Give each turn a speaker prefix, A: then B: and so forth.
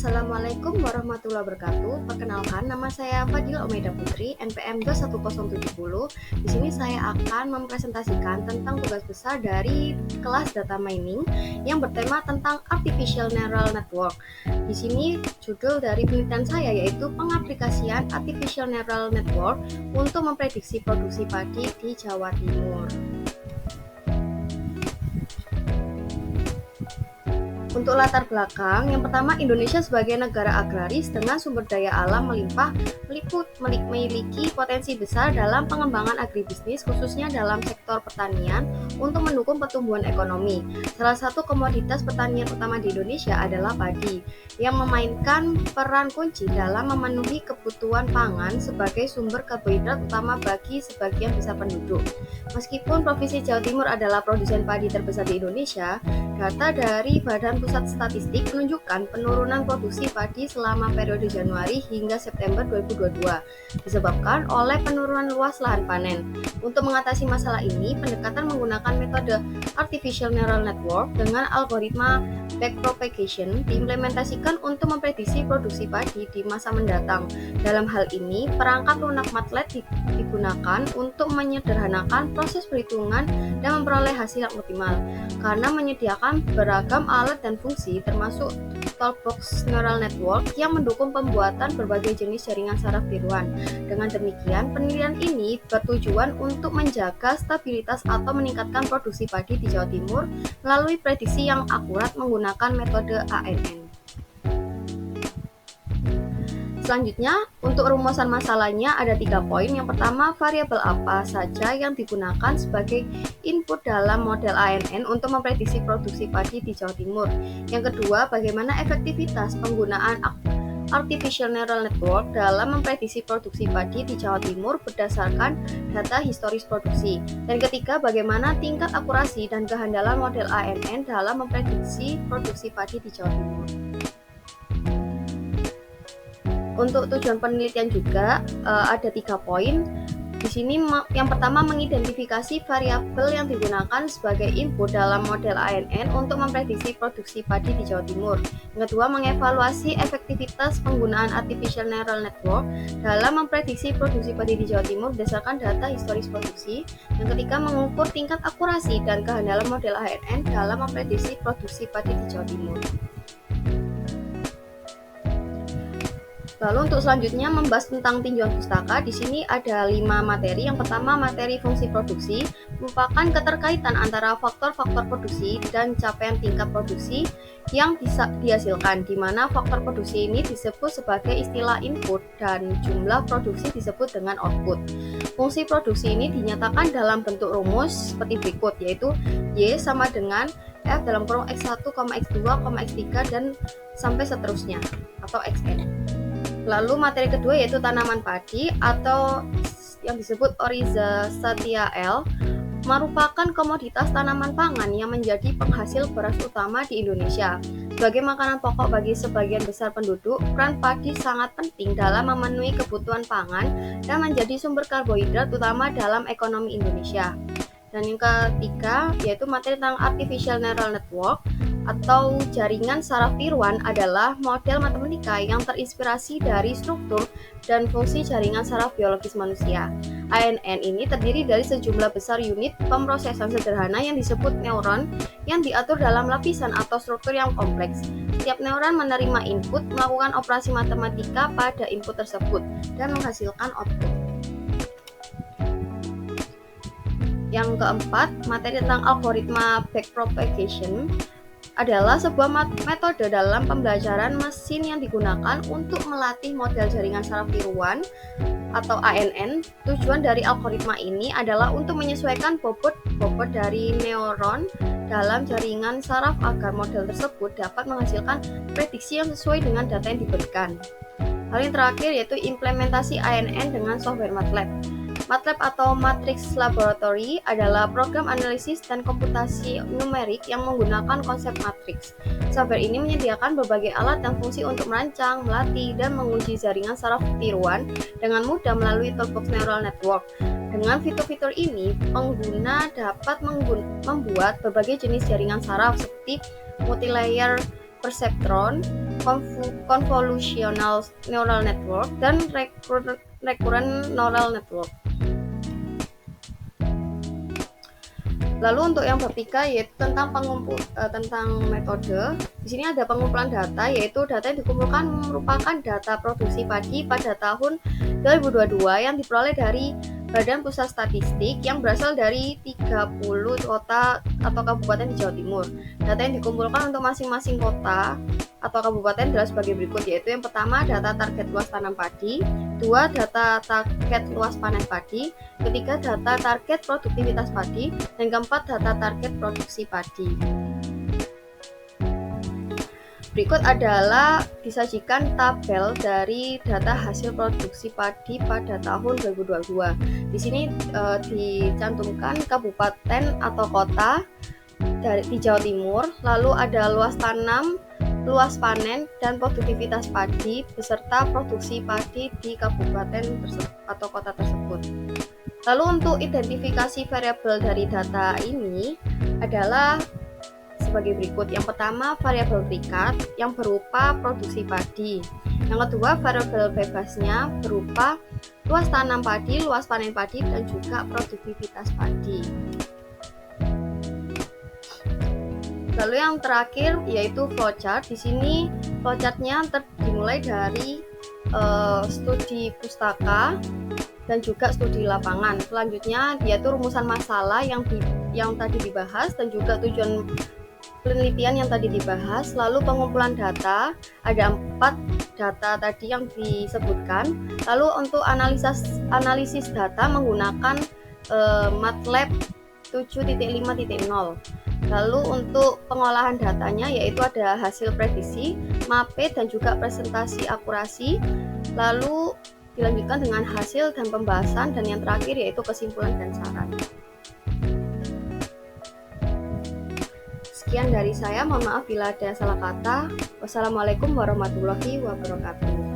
A: Assalamualaikum warahmatullahi wabarakatuh. Perkenalkan, nama saya Fadila Omeida Putri, NPM 21070. Di sini saya akan mempresentasikan tentang tugas besar dari kelas Data Mining yang bertema tentang Artificial Neural Network. Di sini judul dari penelitian saya yaitu pengaplikasian Artificial Neural Network untuk memprediksi produksi padi di Jawa Timur. Untuk latar belakang, yang pertama, Indonesia sebagai negara agraris dengan sumber daya alam melimpah memiliki potensi besar dalam pengembangan agribisnis khususnya dalam sektor pertanian untuk mendukung pertumbuhan ekonomi. Salah satu komoditas pertanian utama di Indonesia adalah padi yang memainkan peran kunci dalam memenuhi kebutuhan pangan sebagai sumber karbohidrat utama bagi sebagian besar penduduk. Meskipun Provinsi Jawa Timur adalah produsen padi terbesar di Indonesia, data dari Badan Pusat Statistik menunjukkan penurunan produksi padi selama periode Januari hingga September 2022 disebabkan oleh penurunan luas lahan panen. Untuk mengatasi masalah ini, pendekatan menggunakan metode Artificial Neural Network dengan algoritma backpropagation diimplementasikan untuk memprediksi produksi padi di masa mendatang. Dalam hal ini, perangkat lunak MATLAB digunakan untuk menyederhanakan proses perhitungan dan memperoleh hasil yang optimal. Karena menyediakan beragam alat dan fungsi termasuk Toolbox Neural Network yang mendukung pembuatan berbagai jenis jaringan saraf tiruan. Dengan demikian, penelitian ini bertujuan untuk menjaga stabilitas atau meningkatkan produksi padi di Jawa Timur melalui prediksi yang akurat menggunakan metode ANN. Selanjutnya, untuk rumusan masalahnya ada 3 poin. Yang pertama, variabel apa saja yang digunakan sebagai input dalam model ANN untuk memprediksi produksi padi di Jawa Timur. Yang kedua, bagaimana efektivitas penggunaan Artificial Neural Network dalam memprediksi produksi padi di Jawa Timur berdasarkan data historis produksi. Dan ketiga, bagaimana tingkat akurasi dan kehandalan model ANN dalam memprediksi produksi padi di Jawa Timur. Untuk tujuan penelitian juga ada 3 poin. Di sini yang pertama, mengidentifikasi variabel yang digunakan sebagai input dalam model ANN untuk memprediksi produksi padi di Jawa Timur. Yang kedua, mengevaluasi efektivitas penggunaan Artificial Neural Network dalam memprediksi produksi padi di Jawa Timur berdasarkan data historis produksi. Yang ketiga, mengukur tingkat akurasi dan kehandalan model ANN dalam memprediksi produksi padi di Jawa Timur. Lalu untuk selanjutnya membahas tentang tinjauan pustaka. Di sini ada 5 materi. Yang pertama, materi fungsi produksi merupakan keterkaitan antara faktor-faktor produksi dan capaian tingkat produksi yang bisa dihasilkan, di mana faktor produksi ini disebut sebagai istilah input dan jumlah produksi disebut dengan output. Fungsi produksi ini dinyatakan dalam bentuk rumus seperti berikut, yaitu Y sama dengan F dalam kurung X1, X2, X3 dan sampai seterusnya atau Xn. Lalu materi kedua yaitu tanaman padi atau yang disebut Oryza satiae merupakan komoditas tanaman pangan yang menjadi penghasil beras utama di Indonesia. Sebagai makanan pokok bagi sebagian besar penduduk, peran padi sangat penting dalam memenuhi kebutuhan pangan dan menjadi sumber karbohidrat utama dalam ekonomi Indonesia. Dan yang ketiga yaitu materi tentang Artificial Neural Network atau jaringan saraf tiruan adalah model matematika yang terinspirasi dari struktur dan fungsi jaringan saraf biologis manusia. ANN ini terdiri dari sejumlah besar unit pemrosesan sederhana yang disebut neuron yang diatur dalam lapisan atau struktur yang kompleks. Setiap neuron menerima input, melakukan operasi matematika pada input tersebut, dan menghasilkan output. Yang keempat, materi tentang algoritma backpropagation adalah sebuah metode dalam pembelajaran mesin yang digunakan untuk melatih model jaringan saraf tiruan atau ANN. Tujuan dari algoritma ini adalah untuk menyesuaikan bobot dari neuron dalam jaringan saraf agar model tersebut dapat menghasilkan prediksi yang sesuai dengan data yang diberikan. Hal yang terakhir yaitu implementasi ANN dengan software MATLAB. MATLAB atau Matrix Laboratory adalah program analisis dan komputasi numerik yang menggunakan konsep matriks. Software ini menyediakan berbagai alat dan fungsi untuk merancang, melatih, dan menguji jaringan saraf tiruan dengan mudah melalui Toolbox Neural Network. Dengan fitur-fitur ini, pengguna dapat membuat berbagai jenis jaringan saraf seperti multilayer perceptron, convolutional neural network, dan recurrent neural network. Lalu untuk yang bab 3 yaitu tentang metode. Di sini ada pengumpulan data, yaitu data yang dikumpulkan merupakan data produksi padi pada tahun 2022 yang diperoleh dari Badan Pusat Statistik yang berasal dari 30 kota atau kabupaten di Jawa Timur. Data yang dikumpulkan untuk masing-masing kota atau kabupaten adalah sebagai berikut, yaitu yang pertama data target luas tanam padi, 2 data target luas panen padi, ketiga data target produktivitas padi, dan keempat data target produksi padi. Berikut adalah disajikan tabel dari data hasil produksi padi pada tahun 2022. Di sini dicantumkan kabupaten atau kota di Jawa Timur, lalu ada luas tanam, luas panen, dan produktivitas padi beserta produksi padi di kabupaten atau kota tersebut. Lalu untuk identifikasi variabel dari data ini adalah sebagai berikut. Yang pertama, variabel terikat yang berupa produksi padi. Yang kedua, variabel bebasnya berupa luas tanam padi, luas panen padi, dan juga produktivitas padi. Lalu yang terakhir yaitu flowchart. Di sini flowchartnya dimulai dari studi pustaka dan juga studi lapangan. Selanjutnya dia itu rumusan masalah yang tadi dibahas dan juga tujuan penelitian yang tadi dibahas. Lalu pengumpulan data, ada 4 data tadi yang disebutkan. Lalu untuk analisis data menggunakan MATLAB 7.5.0. Lalu untuk pengolahan datanya yaitu ada hasil prediksi, MAPE, dan juga presentasi akurasi. Lalu dilanjutkan dengan hasil dan pembahasan, dan yang terakhir yaitu kesimpulan dan saran. Sekian dari saya, mohon maaf bila ada salah kata. Wassalamualaikum warahmatullahi wabarakatuh.